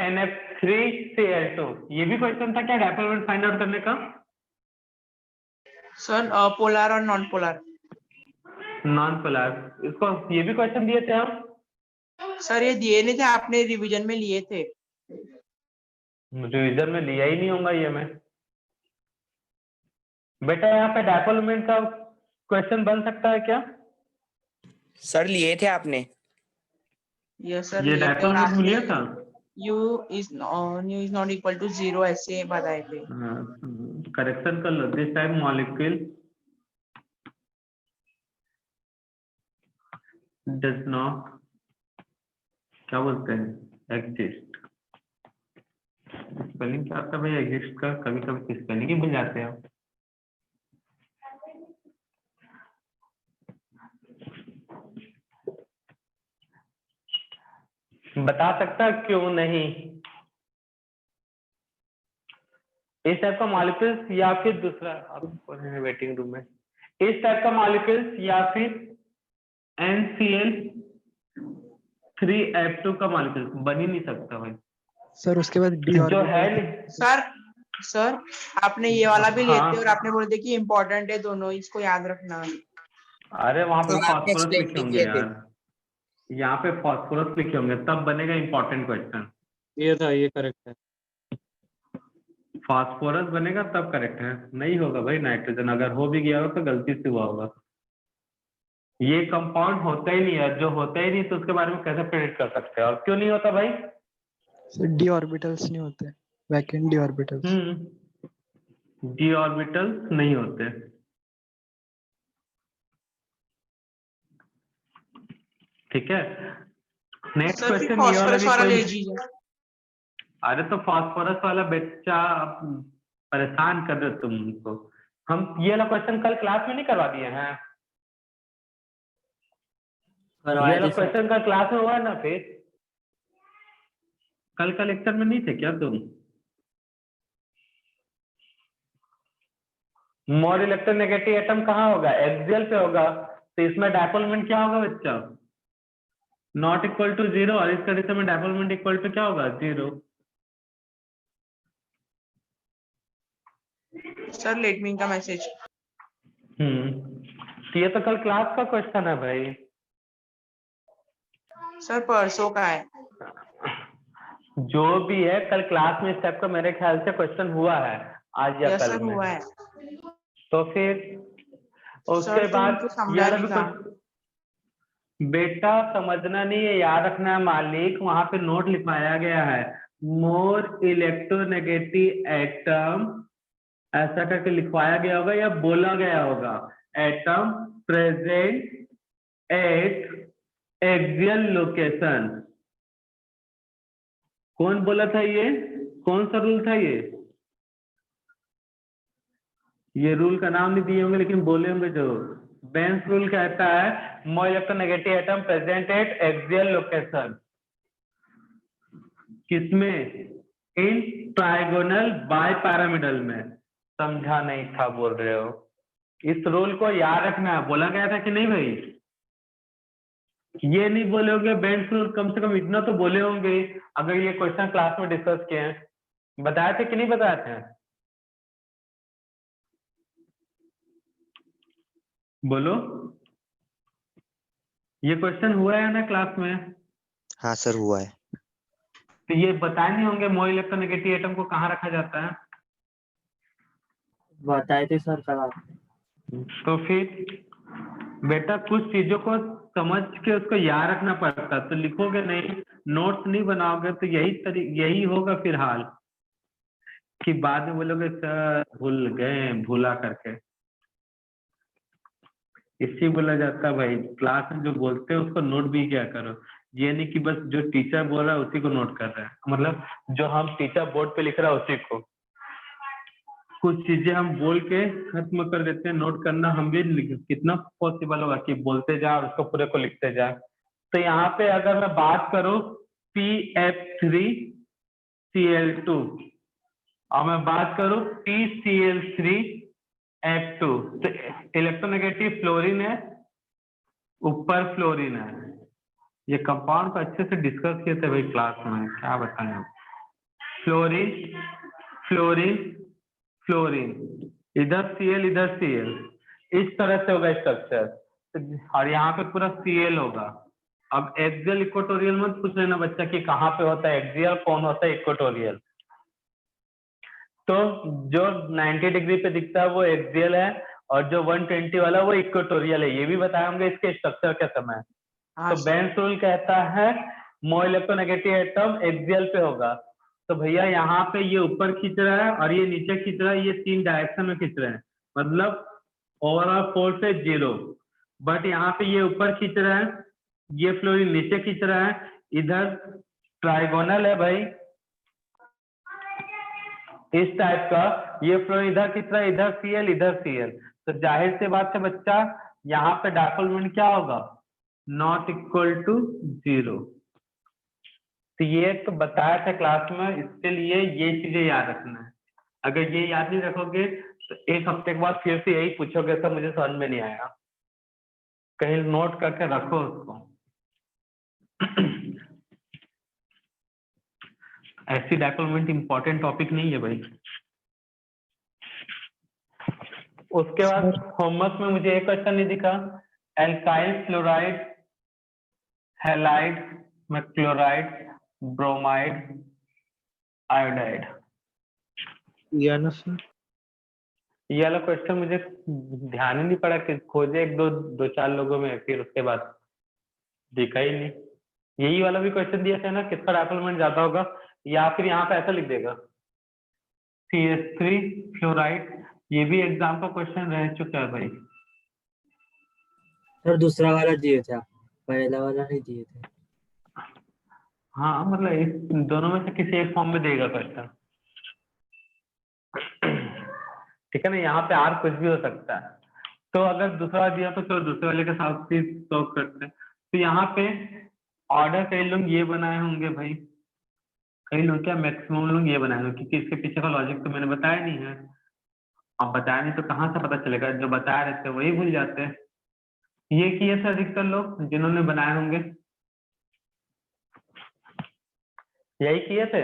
NF3Cl2, ये भी question था क्या डायपोलमेंट फाइंड आउट करने का? सर पोलर और नॉन पोलर। नॉन पोलर, इसको ये भी क्वेश्चन दिए थे हम? सर ये दिए नहीं थे, आपने रिवीजन में लिए थे। रिवीजन में लिया ही नहीं होगा ये मैं। बेटा यहाँ पे डायपोलमेंट का क्वेश्चन बन सकता है क्या? सर लिए थे आपने। यस सर, ये डायपोलमेंट में लिया था। U is not equal to 0 ऐसे बताए थे। करेक्शन कर लो, this time molecule does not, क्या बोलते हैं, एग्जिस्ट। स्पेलिंग क्या आता है भाई एग्जिस्ट का? कभी कभी स्पेलिंग ही भूल जाते हैं। बता सकता क्यों नहीं? इस टाइप का मॉलिक्यूल्स या फिर दूसरा, आप कौन है वेटिंग रूम में, इस टाइप का मॉलिक्यूल्स या फिर NCl3F2 का मॉलिक्यूल बन ही नहीं सकता भाई सर उसके बाद डी जो है। सर आपने ये वाला भी हाँ। लेते और आपने बोल दिया कि इम्पोर्टेंट है दोनों, इसको याद रखना। अरे वहां पे सर, आपने फास्फोरस explain लिखे भी होंगे किए थे। यार, यहाँ पे फास्फोरस लिखे होंगे तब बनेगा इंपॉर्टेंट क्वेश्चन। ये था, ये करेक्ट है। फास्फोरस बनेगा तब करेक्ट है, नहीं होगा भाई नाइट्रोजन। अगर हो भी गया हो तो गलती से हुआ होगा। ये कंपाउंड होता ही नहीं है, जो होता ही नहीं तो उसके बारे में कैसे प्रेडिक्ट कर सकते हैं? और क्यों नहीं होता भाई? सर डी ऑर्बिटल्स नहीं होते, vacant D orbitals. D orbitals नहीं होते। ठीक है, नेक्स्ट क्वेश्चन ये वाला भी कोई। अरे तो फास्फोरस वाला बच्चा परेशान कर रहे तुमको। हम ये वाला क्वेश्चन कल क्लास में नहीं करवा दिए हैं? ये वाला क्वेश्चन कल क्लास में हुआ ना? फिर कल का लेक्चर में नहीं थे क्या तुम? मोर इलेक्ट्रोनेगेटिव एटम कहाँ होगा? एक्सियल पे होगा। तो इसमें डायपोलमेंट क्या होगा बच्चा? Not equal to 0। और इस कंडीशन में डायपोलमेंट इक्वल टू क्या होगा? 0। सर लेट मी का मैसेज। ये तो कल क्लास का क्वेश्चन है भाई। सर परसों का है। जो भी है कल क्लास में इस टाइप का मेरे ख्याल से क्वेश्चन हुआ है, आज या कल में। हुआ है। तो फिर उसके बाद यार अभी कुछ बेटा समझना नहीं है, याद रखना है मालिक। वहां पे नोट लिखवाया गया है, मोर इलेक्ट्रोनेगेटिव एटम ऐसा करके लिखवाया गया होगा या बोला गया होगा। Atom present at axial location. कौन बोला था ये? कौन सा रूल था ये रूल का नाम नहीं दिए होंगे लेकिन बोले होंगे जो। बेंस रूल कहता है more electronegative atom present at axial location. किसमें? इन ट्राइगोनल बाइपैरामिडल में। समझा नहीं था बोल रहे हो। इस रूल को याद रखना है। बोला गया था कि नहीं भाई? ये नहीं बोले होंगे बेंस रूल, कम से कम इतना तो बोले होंगे अगर ये क्वेश्चन क्लास में डिस्कस किए हैं। बताए थे कि नहीं बताए थे? बोलो, ये क्वेश्चन हुआ है ना क्लास में? हाँ सर हुआ है। तो ये बताए नहीं होंगे मोर इलेक्ट्रोनेगेटिव एटम को कहाँ रखा जाता है? बताए थे सर कल आप। तो फिर बेटा कुछ चीजों को समझ के उसको याद रखना पड़ता। तो लिखोगे नहीं, नोट्स नहीं बनाओगे तो यही होगा फिर हाल कि बाद में बोलोगे सर भूल गए, भूला करके। इसी बोला जाता है भाई, क्लास में जो बोलते हैं उसको नोट भी क्या करो। ये नहीं कि बस जो टीचर बोल रहा है उसी को नोट कर रहे हैं, मतलब जो हम टीचर बोर्ड पे लिख रहा है उसी को। कुछ चीजें हम बोल के खत्म कर देते हैं, नोट करना हम भी कितना पॉसिबल होगा कि बोलते जाए और उसको पूरे को लिखते जाए। तो यहाँ पे अगर मैं बात करूं PF3Cl2 और मैं बात करूं PCl3F2, तो इलेक्ट्रोनेगेटिव फ्लोरीन है, ऊपर फ्लोरीन है। ये कंपाउंड को अच्छे से डिस्कस किए थे भाई क्लास में, क्या बताएं। फ्लोरीन फ्लोरीन फ्लोरीन, इधर Cl इधर Cl, इस तरह से होगा स्ट्रक्चर और यहाँ पे पूरा Cl होगा। अब एक्सियल इक्वेटोरियल मत पूछ लेना बच्चा कि कहाँ पे होता है एक्सियल, कौन होता है इक्वेटोरियल। तो जो 90 डिग्री पे दिखता है वो एक्सियल है और जो 120 वाला वो इक्वेटोरियल है, ये भी बताए होंगे इसके स्ट्रक्चर के समय। हाँ तो बेंस रूल कहता है मोर इलेक्ट्रोनेगेटिव एटम एक्सियल पे होगा। तो भैया यहाँ पे ये ऊपर खींच रहा है और ये नीचे खींच रहा है, ये 3 डायरेक्शन में खींच रहे हैं, मतलब ओवरऑल फोर्स है 0। बट यहाँ पे ये ऊपर खींच रहा है, ये फ्लोरीन नीचे खींच रहा है, इधर ट्राइगोनल है भाई इस टाइप का, ये फ्लोरीन इधर खींच रहा है, इधर Cl इधर Cl। तो जाहिर सी बात है बच्चा यहाँ पे डायपोल मोमेंट क्या होगा, नॉट इक्वल टू 0। तो ये तो बताया था क्लास में, इसके लिए ये चीजें याद रखना है। अगर ये याद नहीं रखोगे तो एक हफ्ते के बाद फिर से यही पूछोगे तो मुझे समझ में नहीं आएगा, कहीं नोट करके रखो उसको। ऐसी डायपोल मोमेंट इंपॉर्टेंट टॉपिक नहीं है भाई। उसके बाद होमवर्क में मुझे एक क्वेश्चन नहीं दिखा, एल्काइल फ्लोराइड, हैलाइड में क्लोराइड, ब्रोमाइड, आयोडाइड। या ना सर, ये वाला क्वेश्चन मुझे ध्यान ही नहीं पड़ा कि खोजे एक दो चार लोगों में, फिर उसके बाद दिखा ही नहीं। यही वाला भी क्वेश्चन दिया था ना, किसका डायपोल मोमेंट ज्यादा होगा, या फिर यहाँ पे ऐसा लिख देगा CH3 फ्लोराइड। ये भी एग्जाम का क्वेश्चन रह चुका है भाई। सर दूसरा वाला दिए थे आप, पहला वाला नहीं दिए थे। हाँ मतलब इस दोनों में से किसी एक फॉर्म में देगा क्वेश्चन, ठीक है ना। यहाँ पे आर कुछ भी हो सकता है, तो अगर दूसरा दिया तो चलो दूसरे वाले के साथ भी सॉल्व करते हैं। तो यहाँ पे ऑर्डर कई लोग ये बनाए होंगे भाई, कई लोग क्या मैक्सिमम लोग ये बनाए होंगे, क्योंकि इसके पीछे का लॉजिक तो मैंने बताया नहीं है। अब बताया नहीं तो कहाँ से पता चलेगा, जो बताया रहते हैं वही भूल जाते हैं। ये किए थे अधिकतर लोग जिन्होंने बनाए होंगे, यही किए थे।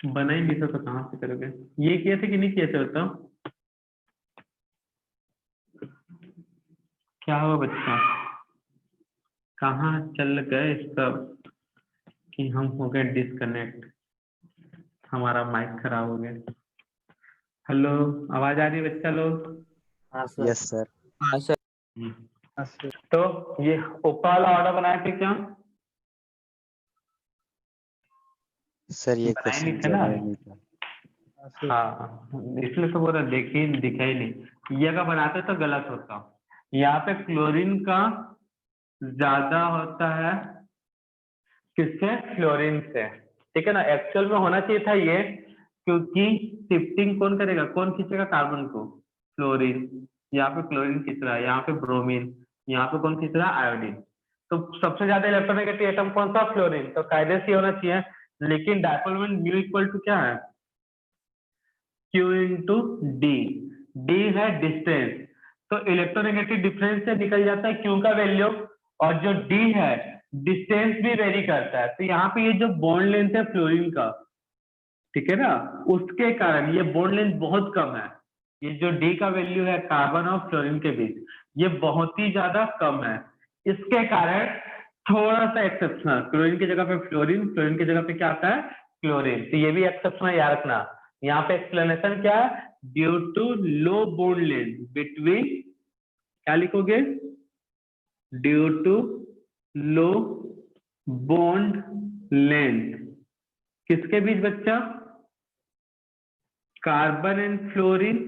बना ही नहीं था तो कहाँ से करोगे, ये किए थे कि नहीं किए थे बताओ। क्या हुआ बच्चा, कहाँ चल गए सब कि हम हो गए डिस्कनेक्ट, हमारा माइक खराब हो गया। हेलो, आवाज आ रही है बच्चा लोग। हाँ सर। Yes sir. हाँ सर। तो ये ऊपर वाला ऑर्डर बनाए थे क्या, सर ये बनाए क्वेश्चन नहीं थे ना। जनरल नहीं था। हाँ इसलिए तो बोला देखी दिखा ही नहीं, ये अगर बनाते तो गलत होता। यहाँ पे क्लोरीन का ज्यादा होता है किससे, फ्लोरीन से, ठीक है ना। एक्चुअल में होना चाहिए था ये, क्योंकि शिफ्टिंग कौन करेगा, कौन खींचेगा कार्बन को, फ्लोरीन। यहाँ पे क्लोरीन खींच रहा है, यहाँ पे ब्रोमीन, यहाँ पे कौन खींच रहा है, आयोडीन। तो सबसे ज्यादा इलेक्ट्रोनेगेटिव एटम कौन सा, फ्लोरीन। तो कायदे से होना चाहिए, लेकिन dipole moment mu equal to क्या है, Q इंटू डी। डी है डिस्टेंस, तो इलेक्ट्रोनेगेटिव डिफरेंस से निकल जाता है Q का वैल्यू, और जो D है डिस्टेंस भी वेरी करता है। तो यहाँ पे ये जो बॉन्ड लेंथ है फ्लोरीन का, ठीक है ना, उसके कारण ये बॉन्ड लेंथ बहुत कम है। ये जो D का वैल्यू है कार्बन और फ्लोरीन के बीच, ये बहुत ही ज्यादा कम है। इसके कारण थोड़ा सा एक्सेप्शनल, क्लोरीन की जगह पे फ्लोरीन, फ्लोरीन की जगह पे क्या आता है, क्लोरीन। तो ये भी एक्सेप्शनल याद रखना। यहाँ पे एक्सप्लेनेशन क्या है, due to low bond length between, क्या लिखोगे, due to low bond length किसके बीच बच्चा, carbon and fluorine,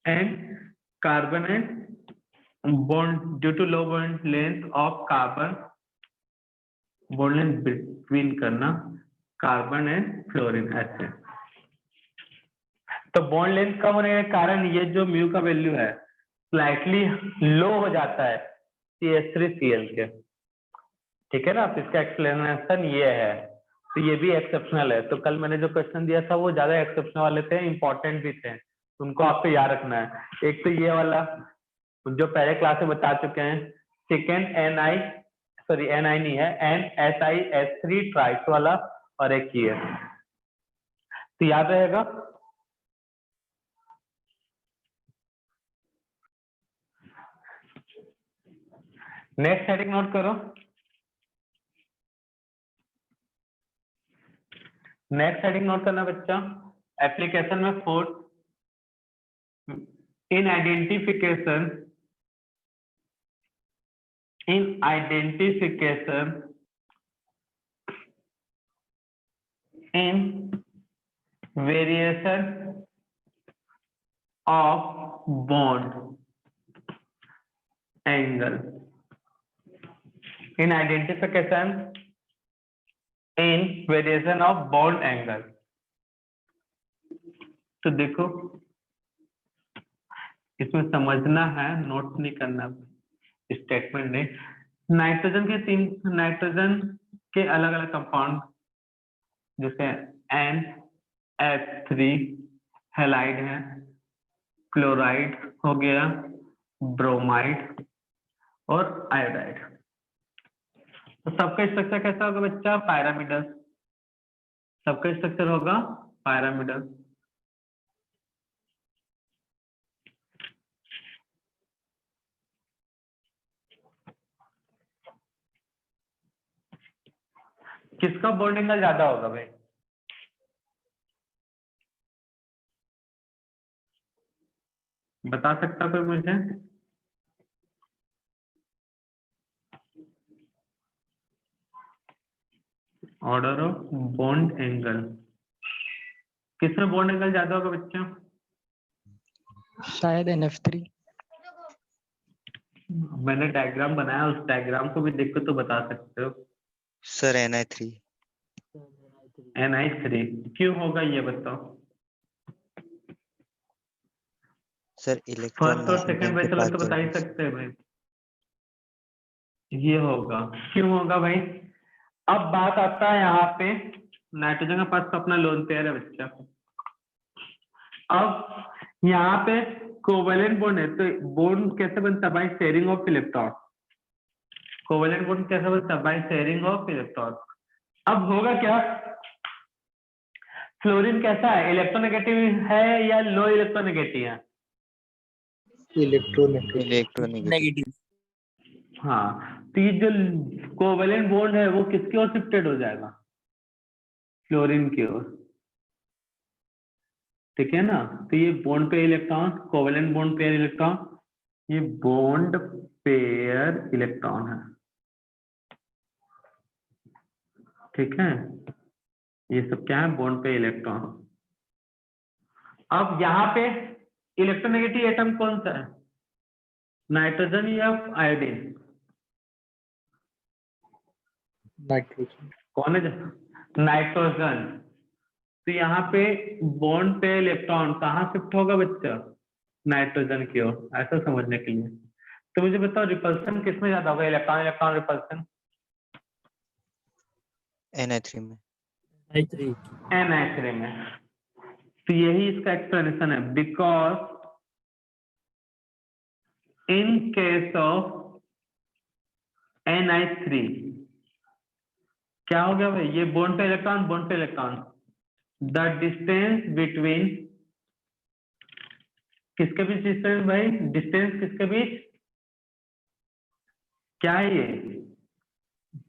and carbon and bond, due to low bond length of carbon, bond length between करना कार्बन एंड फ्लोरीन ऐसे। तो bond length कम होने के कारण ये जो म्यू का वैल्यू है स्लाइटली लो हो जाता है CH3Cl के, ठीक है ना। तो इसका एक्सप्लेनेशन ये है। तो ये भी एक्सेप्शनल है। तो कल मैंने जो क्वेश्चन दिया था वो ज्यादा एक्सेप्शनल वाले थे, इंपॉर्टेंट भी थे, उनको आपको याद रखना है। एक तो ये वाला जो पहले क्लास में बता चुके हैं, सेकेंड सॉरी Ni नहीं है, NSiS3 ट्राइस वाला और एक ये, तो याद रहेगा। नेक्स्ट हेडिंग नोट करो। नेक्स्ट हेडिंग नोट करना बच्चा, एप्लीकेशन में fourth in identification in variation of bond angle, in identification in variation of bond angle। तो देखो इसमें समझना है, नोट नहीं करना स्टेटमेंट ने। नाइट्रोजन के अलग अलग कंपाउंड जैसे NH3 हैलाइड है, क्लोराइड हो गया, ब्रोमाइड और आयोडाइड। तो सबका स्ट्रक्चर कैसा होगा बच्चा? पायरामिडल। सबका स्ट्रक्चर होगा पायरामिडल। किसका बॉन्ड एंगल ज्यादा होगा भाई? बता सकता कोई मुझे? ऑर्डर ऑफ बॉन्ड एंगल, किसमें बॉन्ड एंगल ज्यादा होगा बच्चा? शायद NF3। मैंने डायग्राम बनाया, उस डायग्राम को भी देखो तो बता सकते हो। Sir Ni3। Ni3 क्यों होगा ये बताओ? सर इलेक्ट्रॉन फर्स्ट और सेकंड वैसे लोग तो बता ही सकते हैं भाई। ये होगा, क्यों होगा भाई? अब बात आता है यहाँ पे, नाइट्रोजन के पास तो अपना लोन पेयर है बच्चा। अब यहाँ पे कोवेलेंट बॉन्ड है, तो बॉन्ड कैसे बनता है? By sharing of electron. Covalent bond कैसे बनता है? By sharing of electron. अब होगा क्या? फ्लोरीन कैसा है? इलेक्ट्रोनेगेटिव है या लो इलेक्ट्रोनेगेटिव है? इलेक्ट्रोनेगेटिव। हाँ, तो ये जो कोवेलेंट बॉन्ड है वो किसकी ओर शिफ्टेड हो जाएगा? फ्लोरीन की ओर, ठीक है ना? तो ये bond pair electron, covalent bond pair electron, ये बॉन्ड पेयर इलेक्ट्रॉन है, ठीक है? ये सब क्या है? Bond pair electron. अब यहाँ पे इलेक्ट्रोनेगेटिव एटम कौन सा है? नाइट्रोजन या आयोडीन? नाइट्रोजन। कौन है? नाइट्रोजन। तो यहाँ पे बॉन्ड पे इलेक्ट्रॉन कहाँ शिफ्ट होगा बच्चा? नाइट्रोजन की ओर, ऐसा समझने के लिए। तो मुझे बताओ रिपल्सन किसमें ज्यादा होगा? इलेक्ट्रॉन इलेक्ट्रॉन रिपल्सन Ni3 में। Ni3 में। तो यही इसका एक्सप्लेनेशन है, because in case of Ni3 क्या हो गया भाई? ये bond pair electron, bond pair electron, the distance between, किसके बीच डिस्टेंस भाई? डिस्टेंस किसके बीच? क्या है ये?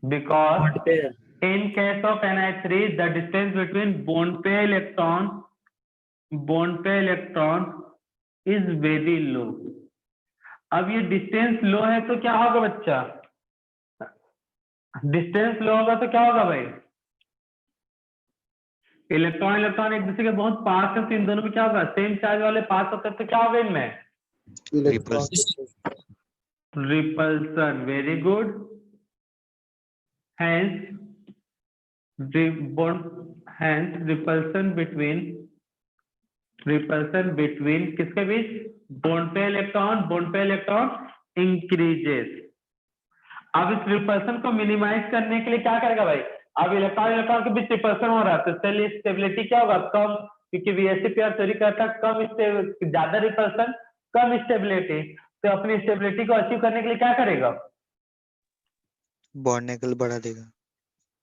Because in case of Ni3 the distance between bond pair electron is very low. अब ये डिस्टेंस लो है तो क्या होगा बच्चा? डिस्टेंस लो होगा तो क्या होगा भाई? इलेक्ट्रॉन इलेक्ट्रॉन एक दूसरे के बहुत पास है, तो इन दोनों में क्या होगा? सेम चार्ज वाले पास होते हैं, तो क्या होगा इनमें? Repulsion. Very good. Hence repulsion between किसके बीच? Bond pair electron increases. अब इस रिपल्सन को मिनिमाइज करने के लिए क्या करेगा भाई? अब इलेक्ट्रॉन के बीच रिपल्सन हो रहा है, तो सेल स्टेबिलिटी क्या होगा? कम, क्योंकि VSE पेयर चोरी करता है, कम ज्यादा रिपल्सन कम स्टेबिलिटी। तो अपनी स्टेबिलिटी को अचीव करने के लिए क्या करेगा? बॉन्ड एंगल बढ़ा देगा।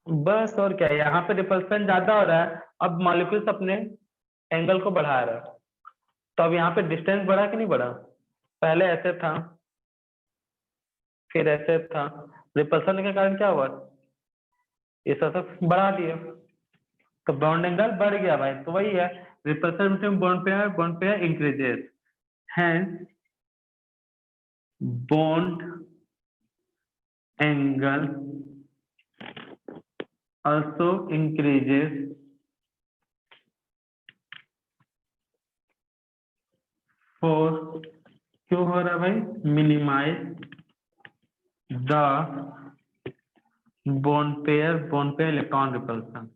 बस और क्या है, यहाँ पे रिपल्सन ज्यादा हो रहा है, अब मॉलिक्यूल्स अपने एंगल को बढ़ा रहा है, तो अब यहाँ पे डिस्टेंस बढ़ा कि नहीं बढ़ा? पहले ऐसे था, फिर ऐसे था, रिपल्सन के कारण क्या हुआ, इस तरफ बढ़ा दिया, तो बॉन्ड एंगल बढ़ गया भाई। तो वही है, repulsion between bond pair increases, hence bond angle also increases for, क्यों हो रहा है भाई, minimize the bond pair electron repulsion.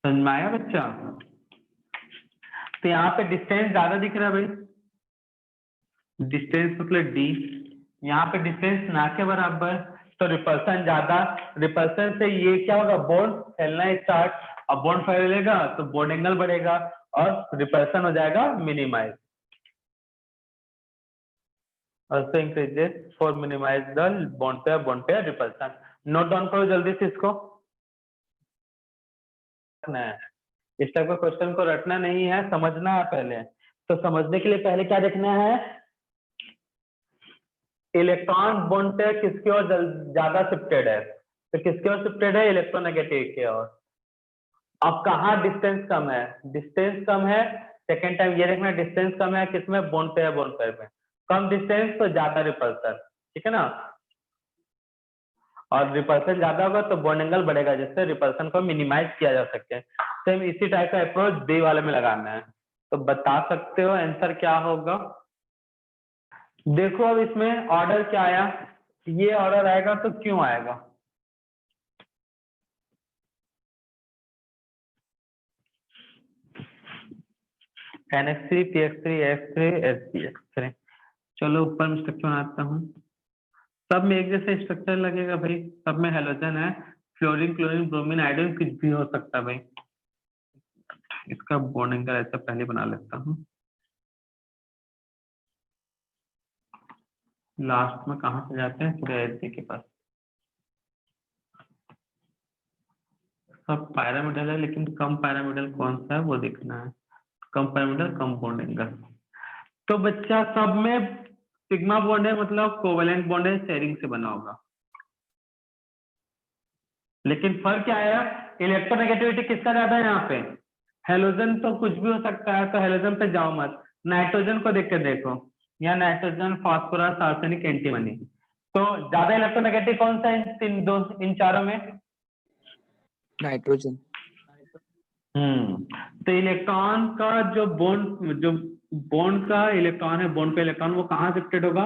समझ में आया बच्चा? तो यहाँ पे डिस्टेंस ज्यादा दिख रहा है भाई, डिस्टेंस मतलब डी, यहाँ पे डिस्टेंस ना के बराबर, तो रिपल्सन ज्यादा, रिपल्सन से ये क्या होगा, बॉन्ड फैलना स्टार्ट, अब बॉन्ड फैलेगा तो बॉन्ड एंगल बढ़ेगा और रिपल्सन हो जाएगा minimize. also increases for minimize the bond pair repulsion। Note down करो जल्दी से इसको, इस टाइप का क्वेश्चन को रटना नहीं है, समझना है पहले। तो समझने के लिए पहले क्या देखना है, इलेक्ट्रॉन बॉन्ड पेयर किसकी ओर ज्यादा शिफ्टेड है, तो किसकी ओर शिफ्टेड है, इलेक्ट्रोनेगेटिव की ओर। अब कहाँ डिस्टेंस कम है, डिस्टेंस कम है, सेकेंड टाइम ये देखना डिस्टेंस कम है किसमें, बॉन्ड पेयर में, कम डिस्टेंस तो ज्यादा रिपल्सन, ठीक है ना, और रिपल्सन ज्यादा होगा तो बॉन्ड एंगल बढ़ेगा, जिससे रिपल्सन को मिनिमाइज किया जा सके। सेम इसी टाइप का अप्रोच डी वाले में लगाना है। तो बता सकते हो आंसर क्या होगा? देखो अब इसमें ऑर्डर क्या आया, ये ऑर्डर आएगा तो क्यों आएगा, NH3 PX3 F3 SPX3। चलो ऊपर में स्ट्रक्चर बनाता हूँ, सब में एक जैसे स्ट्रक्चर लगेगा भाई, सब में हेलोजन है, फ्लोरीन क्लोरीन ब्रोमीन आयोडीन कुछ भी हो सकता है भाई। इसका बॉन्ड एंगल ऐसा पहले बना लेता हूँ, लास्ट में कहाँ से जाते हैं, सूर्य के पास। सब पैरामिडल है, लेकिन कम पैरामिडल कौन सा है वो देखना है, कम पैरामिडल कम बॉन्ड एंगल। तो बच्चा सब में सिग्मा बॉन्ड है, मतलब कोवेलेंट बॉन्ड है, शेयरिंग से बना होगा। लेकिन फर्क क्या है, इलेक्ट्रोनेगेटिविटी किसका ज्यादा है यहाँ पे, हेलोजन तो कुछ भी हो सकता है, तो हेलोजन पे जाओ मत, नाइट्रोजन को देख के देखो, यहाँ नाइट्रोजन फास्फोरस आर्सेनिक एंटीमनी, तो ज्यादा इलेक्ट्रोनेगेटिव कौन सा है इन चारों में, नाइट्रोजन। तो इलेक्ट्रॉन का जो बॉन्ड का इलेक्ट्रॉन है, बॉन्ड पे इलेक्ट्रॉन, वो कहाँ शिफ्टेड होगा,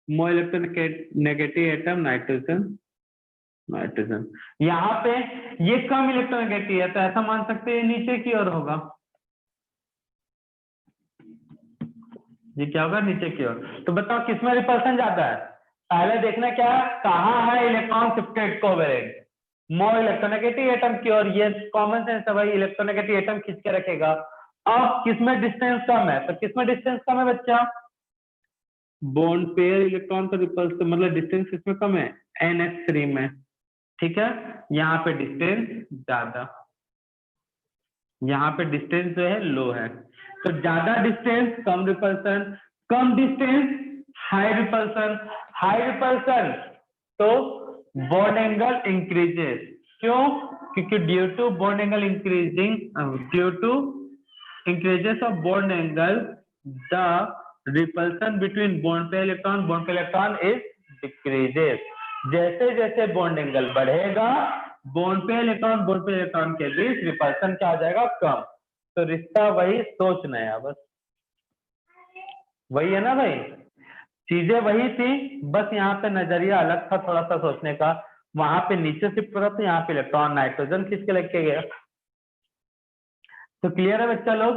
मोर इलेक्ट्रोनेगेटिव एटम नाइट्रोजन। यहाँ पे ये कम इलेक्ट्रोनेगेटिव है, तो ऐसा मान सकते हैं नीचे की ओर होगा, ये क्या होगा, नीचे की ओर। तो बताओ किसमें रिपल्सन ज्यादा है, पहले देखना क्या है, कहाँ है electron shifted covalent, more electronegative atom की ओर, ये कॉमन सेंस है भाई, इलेक्ट्रोनेगेटिव एटम खींच के रखेगा। अब किसमें डिस्टेंस कम है, तो किसमें डिस्टेंस कम है बच्चा, बॉन्ड पेयर इलेक्ट्रॉन का रिपल्सन, मतलब डिस्टेंस किसमें कम है, NH3 में, ठीक है। यहाँ पे डिस्टेंस ज्यादा, यहाँ पे डिस्टेंस जो है लो है, तो ज्यादा डिस्टेंस कम रिपल्सन, कम डिस्टेंस हाई रिपल्सन, तो बॉन्ड एंगल इंक्रीजेस। क्यों? क्योंकि due to bond angle increasing, due to increases of bond angle, the repulsion between bond pair electron is decreases. जैसे जैसे बॉन्ड एंगल बढ़ेगा, बॉन्ड पे इलेक्ट्रॉन के बीच repulsion क्या हो जाएगा, कम। तो रिश्ता वही, सोच नया, बस वही है ना भाई, चीजें वही थी, बस यहाँ पे नजरिया अलग था थोड़ा सा सोचने का, वहां पे नीचे शिफ्ट करा तो यहाँ पे इलेक्ट्रॉन नाइट्रोजन खींच के लेके गया। तो क्लियर है बच्चा लोग,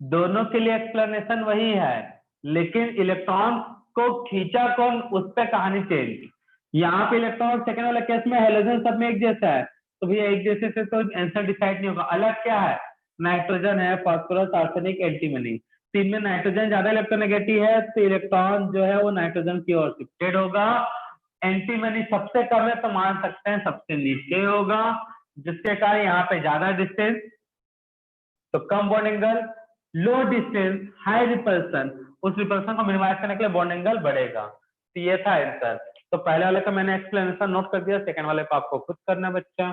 दोनों के लिए एक्सप्लेनेशन वही है, लेकिन इलेक्ट्रॉन को खींचा कौन, उस पर कहानी चेंज। यहाँ पे इलेक्ट्रॉन सेकंड वाला केस में हेलोजन सब में एक जैसा है, तो भैया एक जैसे से तो आंसर डिसाइड नहीं होगा, अलग क्या है, नाइट्रोजन है, फास्फोरस आर्सेनिक एंटीमनी, तीन में नाइट्रोजन ज्यादा इलेक्ट्रोनेगेटिव है तो इलेक्ट्रॉन जो है वो नाइट्रोजन की ओर शिफ्टेड होगा। एंटीमनी सबसे कम है तो मान सकते हैं सबसे नीचे होगा, जिसके कारण यहाँ पे ज्यादा डिस्टेंस तो कम बॉन्ड एंगल, लो डिस्टेंस हाई रिपल्सन, उस रिपल्सन को मिनिमाइज करने के लिए बॉन्ड एंगल बढ़ेगा। तो ये था आंसर। तो पहले वाले का मैंने एक्सप्लेनेशन नोट कर दिया, सेकंड वाले को आपको खुद करना है बच्चा।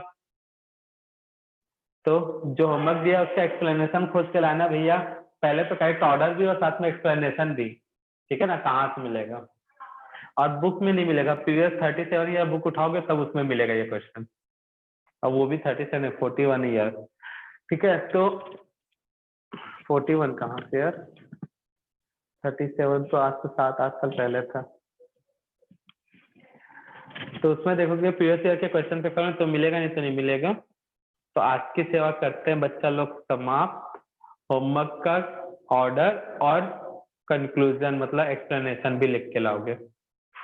तो जो होमवर्क दिया उसका एक्सप्लेनेशन खोज के लाना भैया, पहले तो करेक्ट ऑर्डर भी और साथ में एक्सप्लेनेशन भी, ठीक है ना। कहाँ से मिलेगा और बुक में नहीं मिलेगा, प्रीवियस 37 ईयर बुक उठाओगे तब उसमें मिलेगा ये क्वेश्चन, और वो भी 37 41 ईयर, ठीक है। तो 41 कहाँ से यार, 37 तो आज से 7-8 साल पहले था। तो उसमें देखोगे प्रीवियस ईयर के क्वेश्चन पेपर में तो मिलेगा, नहीं तो नहीं मिलेगा। तो आज की सेवा करते हैं बच्चा लोग समाप्त। होमवर्क का ऑर्डर और कंक्लूजन मतलब एक्सप्लेनेशन भी लिख के लाओगे।